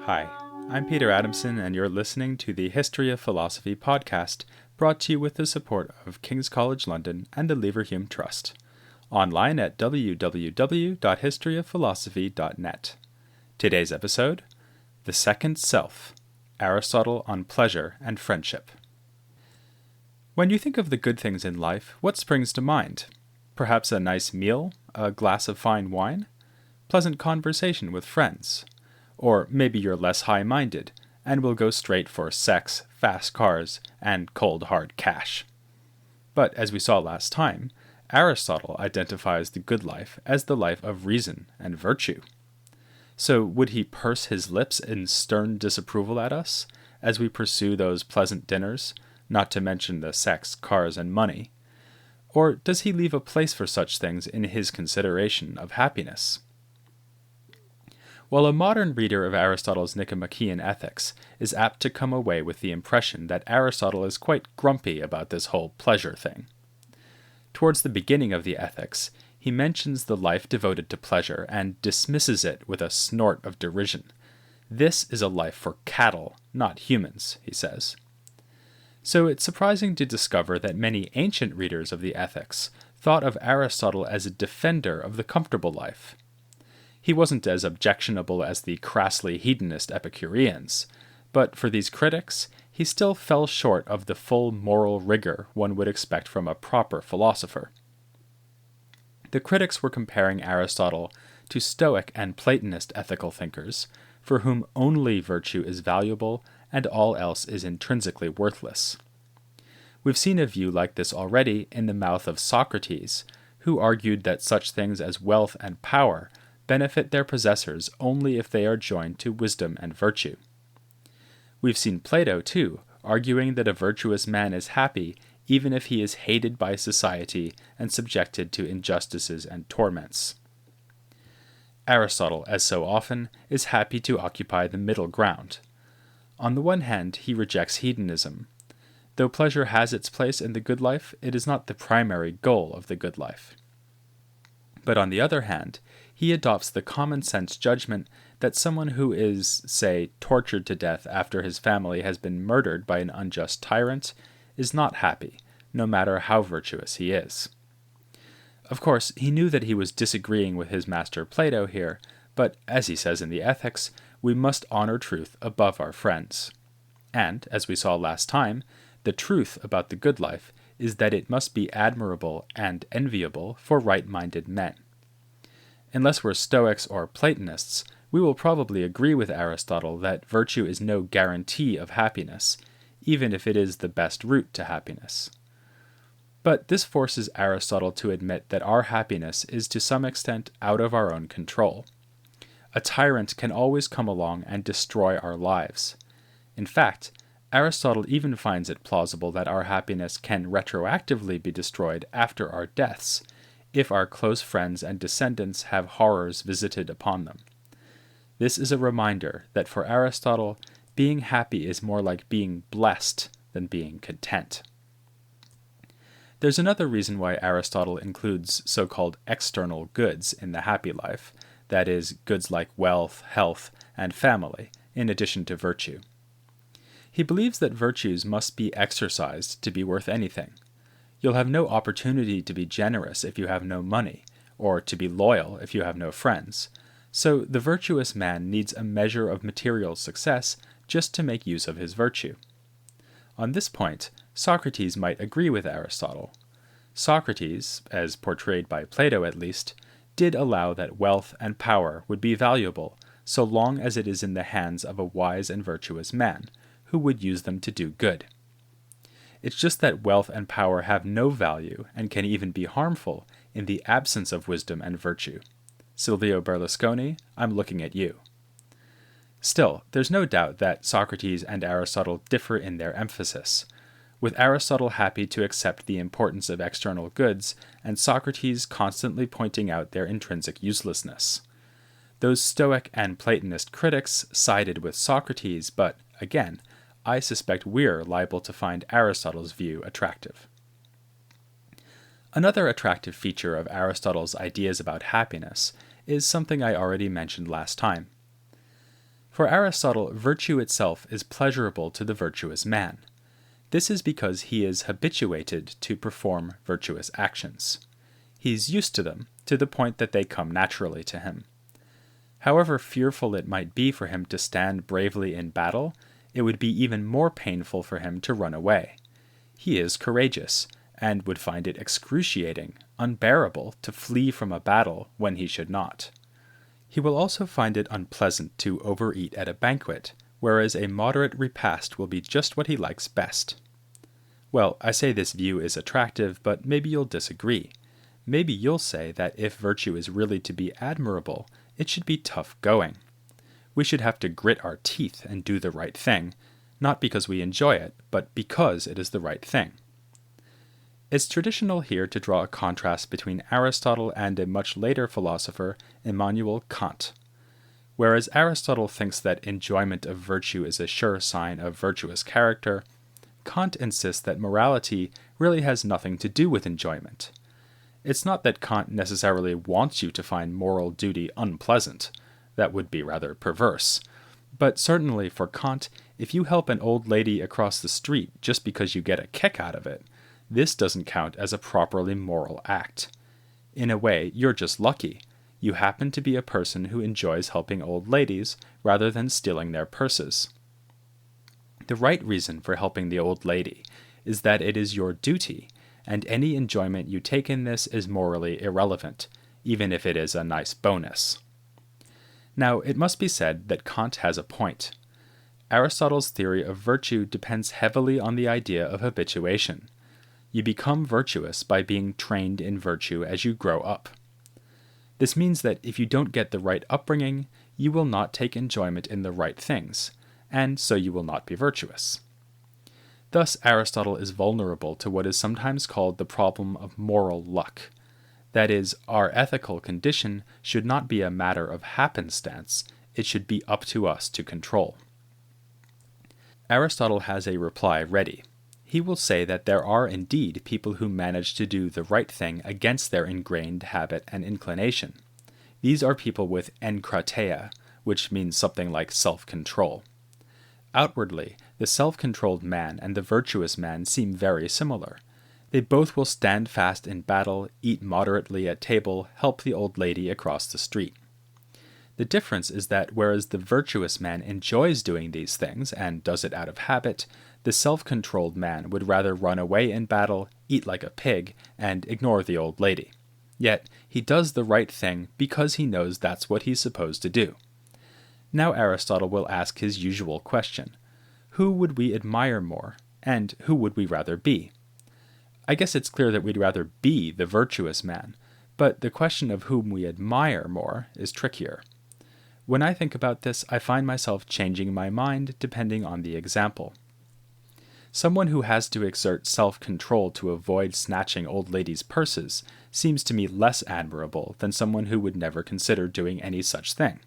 Hi, I'm Peter Adamson, and you're listening to the History of Philosophy podcast, brought to you with the support of King's College London and the Leverhulme Trust. Online at www.historyofphilosophy.net. Today's episode, The Second Self, Aristotle on Pleasure and Friendship. When you think of the good things in life, what springs to mind? Perhaps a nice meal, a glass of fine wine, pleasant conversation with friends. Or maybe you're less high-minded and will go straight for sex, fast cars, and cold hard cash. But as we saw last time, Aristotle identifies the good life as the life of reason and virtue. So would he purse his lips in stern disapproval at us as we pursue those pleasant dinners, not to mention the sex, cars, and money? Or does he leave a place for such things in his consideration of happiness? While a modern reader of Aristotle's Nicomachean Ethics is apt to come away with the impression that Aristotle is quite grumpy about this whole pleasure thing. Towards the beginning of the Ethics, he mentions the life devoted to pleasure and dismisses it with a snort of derision. This is a life for cattle, not humans, he says. So it's surprising to discover that many ancient readers of the Ethics thought of Aristotle as a defender of the comfortable life. He wasn't as objectionable as the crassly hedonist Epicureans, but for these critics, he still fell short of the full moral rigor one would expect from a proper philosopher. The critics were comparing Aristotle to Stoic and Platonist ethical thinkers, for whom only virtue is valuable and all else is intrinsically worthless. We've seen a view like this already in the mouth of Socrates, who argued that such things as wealth and power benefit their possessors only if they are joined to wisdom and virtue. We've seen Plato, too, arguing that a virtuous man is happy even if he is hated by society and subjected to injustices and torments. Aristotle, as so often, is happy to occupy the middle ground. On the one hand, he rejects hedonism. Though pleasure has its place in the good life, it is not the primary goal of the good life. But on the other hand, he adopts the common-sense judgment that someone who is, say, tortured to death after his family has been murdered by an unjust tyrant is not happy, no matter how virtuous he is. Of course, he knew that he was disagreeing with his master Plato here, but, as he says in the Ethics, we must honor truth above our friends. And, as we saw last time, the truth about the good life is that it must be admirable and enviable for right-minded men. Unless we're Stoics or Platonists, we will probably agree with Aristotle that virtue is no guarantee of happiness, even if it is the best route to happiness. But this forces Aristotle to admit that our happiness is to some extent out of our own control. A tyrant can always come along and destroy our lives. In fact, Aristotle even finds it plausible that our happiness can retroactively be destroyed after our deaths, if our close friends and descendants have horrors visited upon them. This is a reminder that for Aristotle, being happy is more like being blessed than being content. There's another reason why Aristotle includes so-called external goods in the happy life, that is, goods like wealth, health, and family, in addition to virtue. He believes that virtues must be exercised to be worth anything. You'll have no opportunity to be generous if you have no money, or to be loyal if you have no friends. So the virtuous man needs a measure of material success just to make use of his virtue. On this point, Socrates might agree with Aristotle. Socrates, as portrayed by Plato at least, did allow that wealth and power would be valuable so long as it is in the hands of a wise and virtuous man, who would use them to do good. It's just that wealth and power have no value and can even be harmful in the absence of wisdom and virtue. Silvio Berlusconi, I'm looking at you. Still, there's no doubt that Socrates and Aristotle differ in their emphasis, with Aristotle happy to accept the importance of external goods and Socrates constantly pointing out their intrinsic uselessness. Those Stoic and Platonist critics sided with Socrates, but, again, I suspect we're liable to find Aristotle's view attractive. Another attractive feature of Aristotle's ideas about happiness is something I already mentioned last time. For Aristotle, virtue itself is pleasurable to the virtuous man. This is because he is habituated to perform virtuous actions. He is used to them, to the point that they come naturally to him. However fearful it might be for him to stand bravely in battle, it would be even more painful for him to run away. He is courageous, and would find it excruciating, unbearable, to flee from a battle when he should not. He will also find it unpleasant to overeat at a banquet, whereas a moderate repast will be just what he likes best. Well, I say this view is attractive, but maybe you'll disagree. Maybe you'll say that if virtue is really to be admirable, it should be tough going. We should have to grit our teeth and do the right thing, not because we enjoy it, but because it is the right thing. It's traditional here to draw a contrast between Aristotle and a much later philosopher, Immanuel Kant. Whereas Aristotle thinks that enjoyment of virtue is a sure sign of virtuous character, Kant insists that morality really has nothing to do with enjoyment. It's not that Kant necessarily wants you to find moral duty unpleasant. That would be rather perverse. But certainly for Kant, if you help an old lady across the street just because you get a kick out of it, this doesn't count as a properly moral act. In a way, you're just lucky. You happen to be a person who enjoys helping old ladies rather than stealing their purses. The right reason for helping the old lady is that it is your duty, and any enjoyment you take in this is morally irrelevant, even if it is a nice bonus. Now, it must be said that Kant has a point. Aristotle's theory of virtue depends heavily on the idea of habituation. You become virtuous by being trained in virtue as you grow up. This means that if you don't get the right upbringing, you will not take enjoyment in the right things, and so you will not be virtuous. Thus, Aristotle is vulnerable to what is sometimes called the problem of moral luck. That is, our ethical condition should not be a matter of happenstance, it should be up to us to control. Aristotle has a reply ready. He will say that there are indeed people who manage to do the right thing against their ingrained habit and inclination. These are people with enkrateia, which means something like self-control. Outwardly, the self-controlled man and the virtuous man seem very similar. They both will stand fast in battle, eat moderately at table, help the old lady across the street. The difference is that whereas the virtuous man enjoys doing these things and does it out of habit, the self-controlled man would rather run away in battle, eat like a pig, and ignore the old lady. Yet, he does the right thing because he knows that's what he's supposed to do. Now Aristotle will ask his usual question. Who would we admire more, and who would we rather be? I guess it's clear that we'd rather be the virtuous man, but the question of whom we admire more is trickier. When I think about this, I find myself changing my mind depending on the example. Someone who has to exert self-control to avoid snatching old ladies' purses seems to me less admirable than someone who would never consider doing any such thing.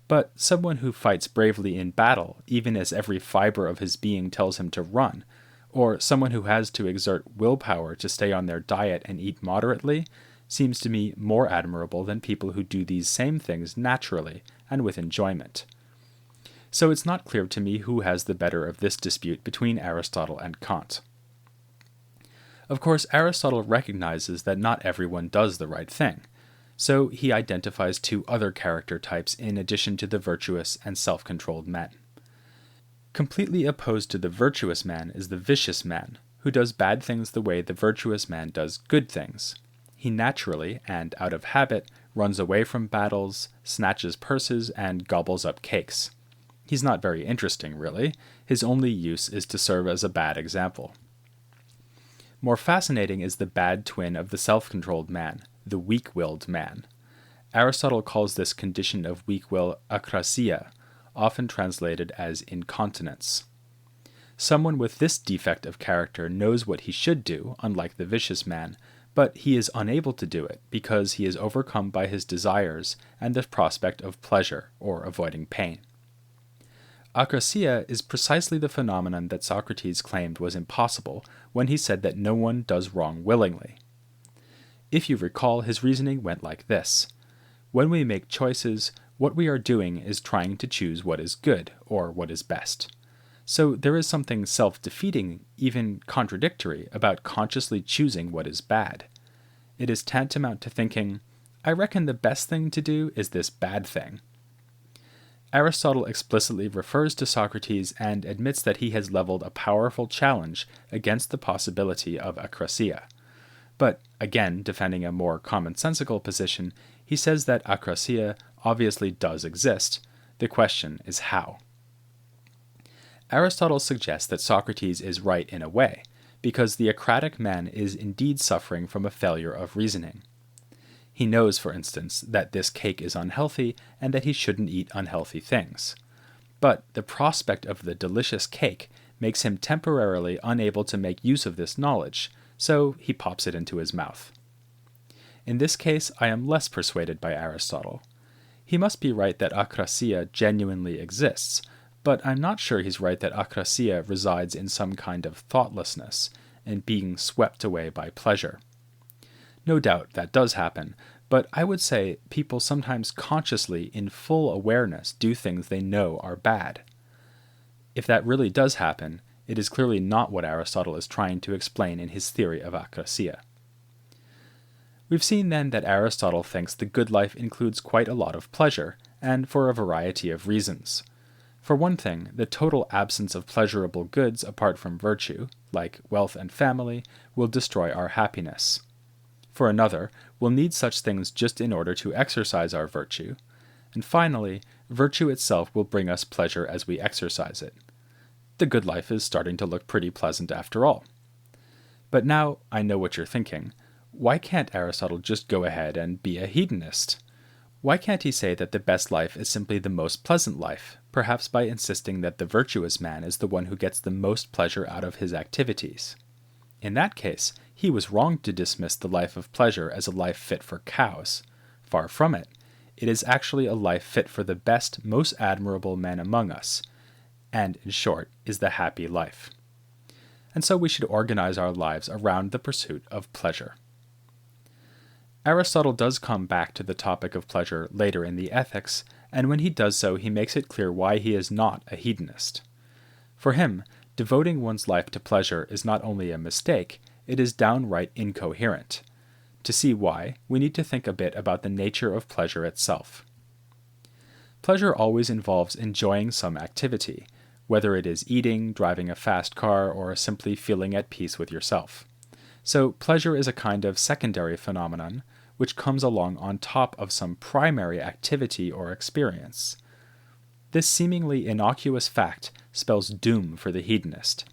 But someone who fights bravely in battle, even as every fiber of his being tells him to run, or someone who has to exert willpower to stay on their diet and eat moderately, seems to me more admirable than people who do these same things naturally and with enjoyment. So it's not clear to me who has the better of this dispute between Aristotle and Kant. Of course, Aristotle recognizes that not everyone does the right thing, so he identifies two other character types in addition to the virtuous and self-controlled men. Completely opposed to the virtuous man is the vicious man, who does bad things the way the virtuous man does good things. He naturally, and out of habit, runs away from battles, snatches purses, and gobbles up cakes. He's not very interesting, really. His only use is to serve as a bad example. More fascinating is the bad twin of the self-controlled man, the weak-willed man. Aristotle calls this condition of weak will akrasia, often translated as incontinence. Someone with this defect of character knows what he should do, unlike the vicious man, but he is unable to do it because he is overcome by his desires and the prospect of pleasure or avoiding pain. Akrasia is precisely the phenomenon that Socrates claimed was impossible when he said that no one does wrong willingly. If you recall, his reasoning went like this. When we make choices, What we are doing is trying to choose what is good, or what is best. So there is something self-defeating, even contradictory, about consciously choosing what is bad. It is tantamount to thinking, I reckon the best thing to do is this bad thing. Aristotle explicitly refers to Socrates and admits that he has leveled a powerful challenge against the possibility of akrasia. But, again, defending a more commonsensical position, he says that akrasia obviously does exist. The question is how. Aristotle suggests that Socrates is right in a way, because the Acratic man is indeed suffering from a failure of reasoning. He knows, for instance, that this cake is unhealthy and that he shouldn't eat unhealthy things. But the prospect of the delicious cake makes him temporarily unable to make use of this knowledge, so he pops it into his mouth. In this case, I am less persuaded by Aristotle. He must be right that akrasia genuinely exists, but I'm not sure he's right that akrasia resides in some kind of thoughtlessness, and being swept away by pleasure. No doubt that does happen, but I would say people sometimes consciously, in full awareness, do things they know are bad. If that really does happen, it is clearly not what Aristotle is trying to explain in his theory of akrasia. We've seen then that Aristotle thinks the good life includes quite a lot of pleasure, and for a variety of reasons. For one thing, the total absence of pleasurable goods apart from virtue, like wealth and family, will destroy our happiness. For another, we'll need such things just in order to exercise our virtue. And finally, virtue itself will bring us pleasure as we exercise it. The good life is starting to look pretty pleasant after all. But now I know what you're thinking. Why can't Aristotle just go ahead and be a hedonist? Why can't he say that the best life is simply the most pleasant life, perhaps by insisting that the virtuous man is the one who gets the most pleasure out of his activities? In that case, he was wrong to dismiss the life of pleasure as a life fit for cows. Far from it. It is actually a life fit for the best, most admirable men among us, and, in short, is the happy life. And so we should organize our lives around the pursuit of pleasure. Aristotle does come back to the topic of pleasure later in the Ethics, and when he does so, he makes it clear why he is not a hedonist. For him, devoting one's life to pleasure is not only a mistake, it is downright incoherent. To see why, we need to think a bit about the nature of pleasure itself. Pleasure always involves enjoying some activity, whether it is eating, driving a fast car, or simply feeling at peace with yourself. So pleasure is a kind of secondary phenomenon, which comes along on top of some primary activity or experience. This seemingly innocuous fact spells doom for the hedonist.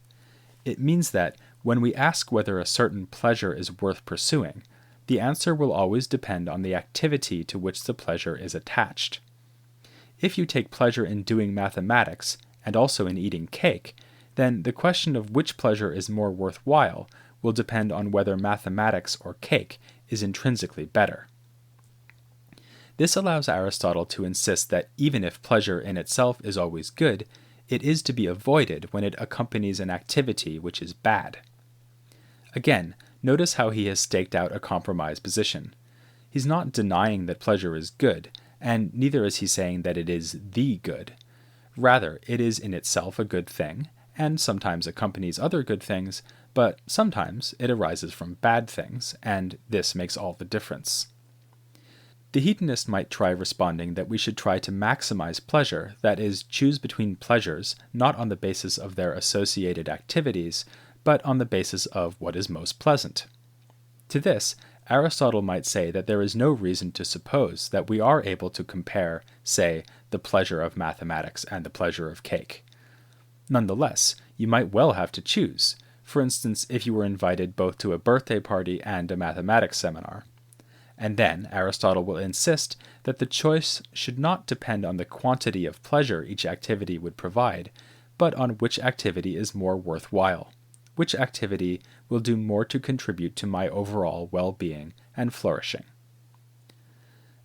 It means that, when we ask whether a certain pleasure is worth pursuing, the answer will always depend on the activity to which the pleasure is attached. If you take pleasure in doing mathematics, and also in eating cake, then the question of which pleasure is more worthwhile will depend on whether mathematics or cake is intrinsically better. This allows Aristotle to insist that even if pleasure in itself is always good, it is to be avoided when it accompanies an activity which is bad. Again, notice how he has staked out a compromise position. He's not denying that pleasure is good, and neither is he saying that it is the good. Rather, it is in itself a good thing, and sometimes accompanies other good things, but sometimes it arises from bad things, and this makes all the difference. The hedonist might try responding that we should try to maximize pleasure, that is, choose between pleasures not on the basis of their associated activities, but on the basis of what is most pleasant. To this, Aristotle might say that there is no reason to suppose that we are able to compare, say, the pleasure of mathematics and the pleasure of cake. Nonetheless, you might well have to choose, for instance, if you were invited both to a birthday party and a mathematics seminar. And then Aristotle will insist that the choice should not depend on the quantity of pleasure each activity would provide, but on which activity is more worthwhile, which activity will do more to contribute to my overall well-being and flourishing.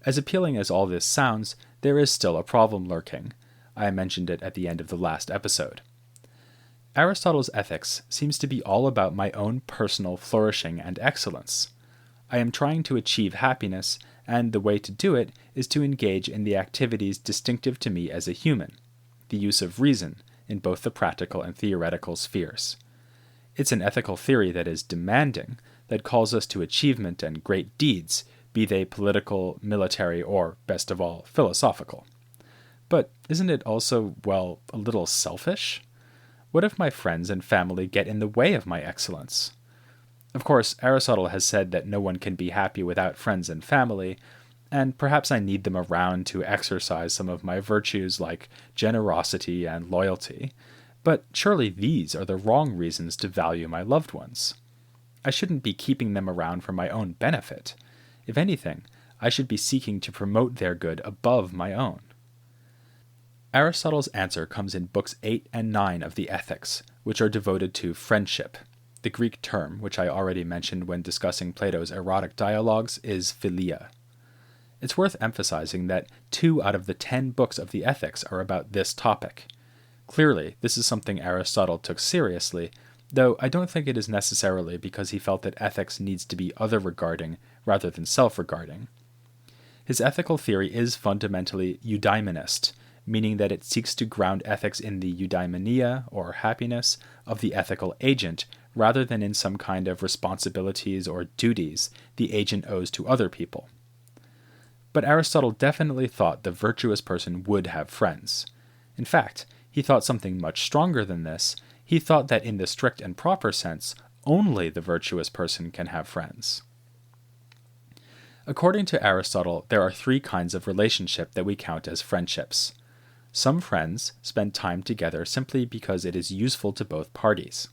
As appealing as all this sounds, there is still a problem lurking. I mentioned it at the end of the last episode. Aristotle's ethics seems to be all about my own personal flourishing and excellence. I am trying to achieve happiness, and the way to do it is to engage in the activities distinctive to me as a human, the use of reason in both the practical and theoretical spheres. It's an ethical theory that is demanding, that calls us to achievement and great deeds, be they political, military, or, best of all, philosophical. But isn't it also, well, a little selfish? What if my friends and family get in the way of my excellence? Of course, Aristotle has said that no one can be happy without friends and family, and perhaps I need them around to exercise some of my virtues like generosity and loyalty, but surely these are the wrong reasons to value my loved ones. I shouldn't be keeping them around for my own benefit. If anything, I should be seeking to promote their good above my own. Aristotle's answer comes in books 8 and 9 of the Ethics, which are devoted to friendship. The Greek term, which I already mentioned when discussing Plato's erotic dialogues, is philia. It's worth emphasizing that 2 out of the 10 books of the Ethics are about this topic. Clearly, this is something Aristotle took seriously, though I don't think it is necessarily because he felt that ethics needs to be other-regarding rather than self-regarding. His ethical theory is fundamentally eudaimonist, meaning that it seeks to ground ethics in the eudaimonia, or happiness, of the ethical agent, rather than in some kind of responsibilities or duties the agent owes to other people. But Aristotle definitely thought the virtuous person would have friends. In fact, he thought something much stronger than this. He thought that in the strict and proper sense, only the virtuous person can have friends. According to Aristotle, there are 3 kinds of relationship that we count as friendships. Some friends spend time together simply because it is useful to both parties.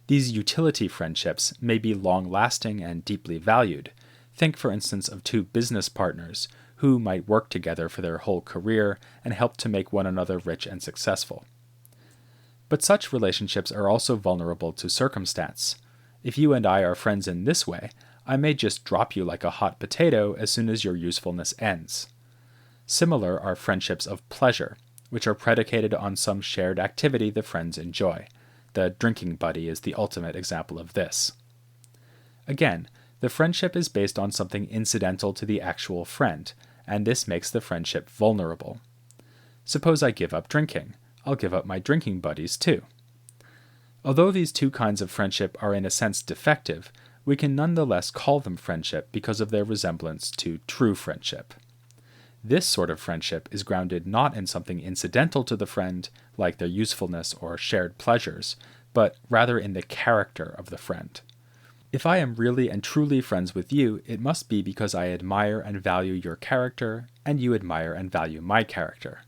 These utility friendships may be long-lasting and deeply valued. Think, for instance, of 2 business partners who might work together for their whole career and help to make one another rich and successful. But such relationships are also vulnerable to circumstance. If you and I are friends in this way, I may just drop you like a hot potato as soon as your usefulness ends. Similar are friendships of pleasure, which are predicated on some shared activity the friends enjoy. The drinking buddy is the ultimate example of this. Again, the friendship is based on something incidental to the actual friend, and this makes the friendship vulnerable. Suppose I give up drinking. I'll give up my drinking buddies too. Although these 2 kinds of friendship are in a sense defective, we can nonetheless call them friendship because of their resemblance to true friendship. This sort of friendship is grounded not in something incidental to the friend, like their usefulness or shared pleasures, but rather in the character of the friend. If I am really and truly friends with you, it must be because I admire and value your character, and you admire and value my character.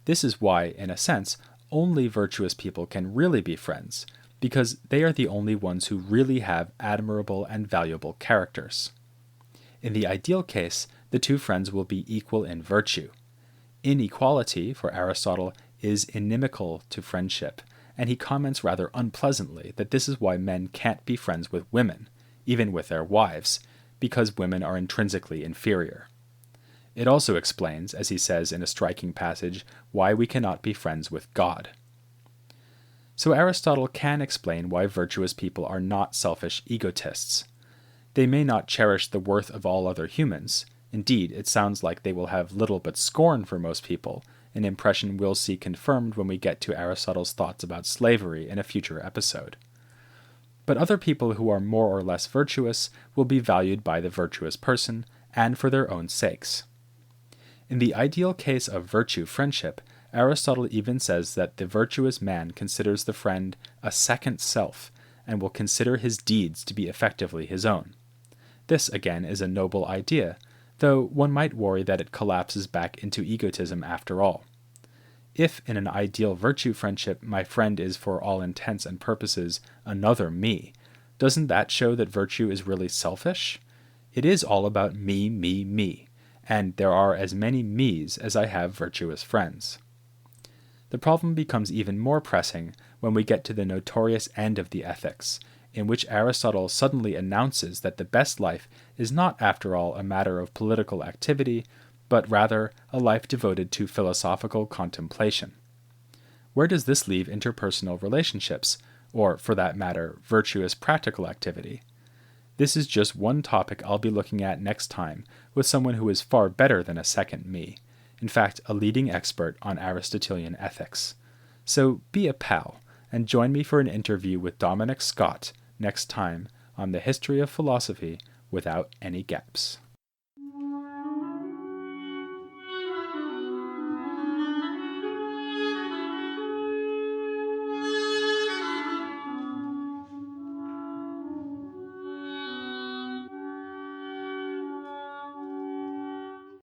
This is why, in a sense, only virtuous people can really be friends, because they are the only ones who really have admirable and valuable characters. In the ideal case, the 2 friends will be equal in virtue. Inequality, for Aristotle, is inimical to friendship, and he comments rather unpleasantly that this is why men can't be friends with women, even with their wives, because women are intrinsically inferior. It also explains, as he says in a striking passage, why we cannot be friends with God. So Aristotle can explain why virtuous people are not selfish egotists. They may not cherish the worth of all other humans. Indeed, it sounds like they will have little but scorn for most people, an impression we'll see confirmed when we get to Aristotle's thoughts about slavery in a future episode. But other people who are more or less virtuous will be valued by the virtuous person, and for their own sakes. In the ideal case of virtue friendship, Aristotle even says that the virtuous man considers the friend a second self, and will consider his deeds to be effectively his own. This, again, is a noble idea, though one might worry that it collapses back into egotism after all. If, in an ideal virtue friendship, my friend is for all intents and purposes another me, doesn't that show that virtue is really selfish? It is all about me, me, me, and there are as many me's as I have virtuous friends. The problem becomes even more pressing when we get to the notorious end of the Ethics, in which Aristotle suddenly announces that the best life is not, after all, a matter of political activity, but rather a life devoted to philosophical contemplation. Where does this leave interpersonal relationships, or, for that matter, virtuous practical activity? This is just one topic I'll be looking at next time with someone who is far better than a second me, in fact, a leading expert on Aristotelian ethics. So be a pal, and join me for an interview with Dominic Scott next time on the History of Philosophy without any gaps.